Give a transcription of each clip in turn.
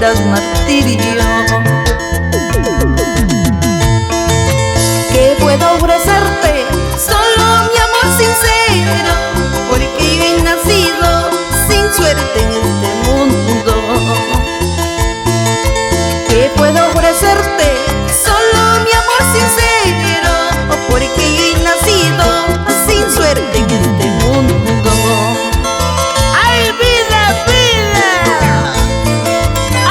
sufrirás martirio. ¿Qué puedo ofrecerte? Solo mi amor sincero, porque yo he nacido sin suerte en este mundo. ¿Qué puedo ofrecerte? Solo mi amor sincero, porque yo he nacido sin suerte en este mundo. ¡Ay, vida, vida!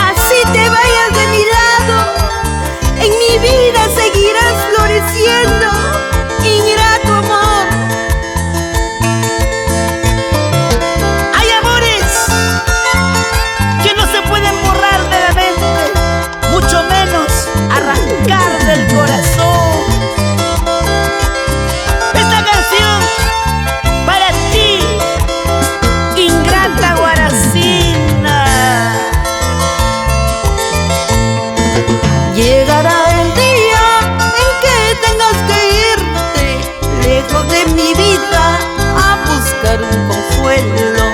Así te vayas de mi lado, en mi vida seguirás floreciendo, ingrato amor. Hay amores que no se pueden borrar de la mente, mucho menos arrancar del corazón. Esta canción para ti, ingrata guaracina. Llegará el día en que tengas que irte lejos de mi vida a buscar un consuelo.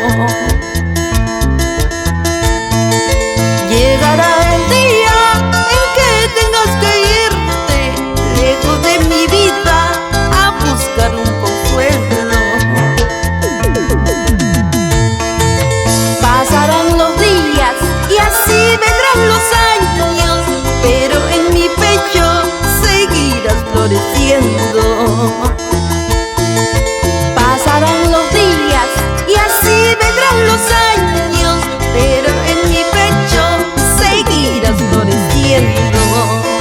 Llegará el día en que tengas que irte lejos de mi vida a buscar un consuelo. Pasarán los días y así vendrán los años, pero en mi pecho seguirás floreciendo. Pasarán los días y así vendrán los años, pero en mi pecho seguirás floreciendo.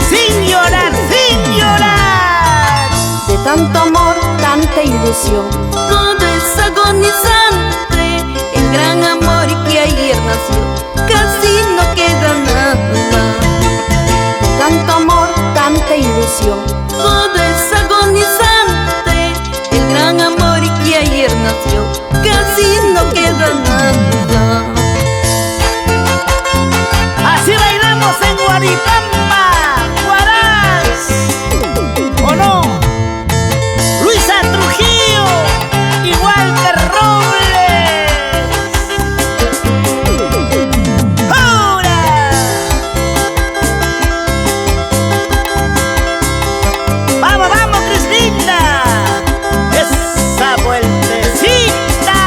Sin llorar, sin llorar. De tanto amor, tanta ilusión, todo es agonizante. El gran amor que ayer nació, casi no queda nada. De tanto amor, tanta ilusión, todo es agonizante. El gran amor que ayer nació, casi no queda nada. Así bailamos en Guaripampa, Huaraz. ¿O no? Luisa Trujillo y Walter Robles. ¡Ahora! ¡Vamos, vamos, Cristina! ¡Esa vueltecita!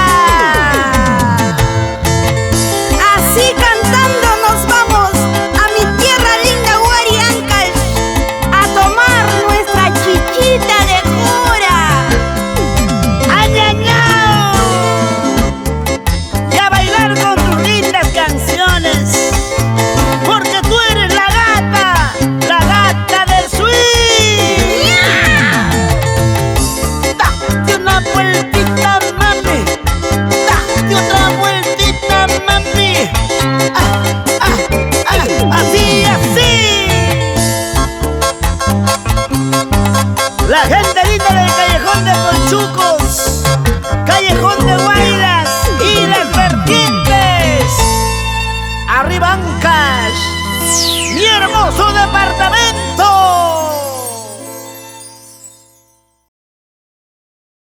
Así cantando nos vamos a mi tierra linda Huariancash a tomar nuestra chichita de jura. ¡Añañao! Y a bailar con tus lindas canciones, porque tú eres la gata del swing. Date una vueltita, mami. Date otra vueltita, mami. Así, así. La gente linda del Callejón de Conchucos, Callejón de Guayras y las vertientes. Arriba Ancash, mi hermoso departamento.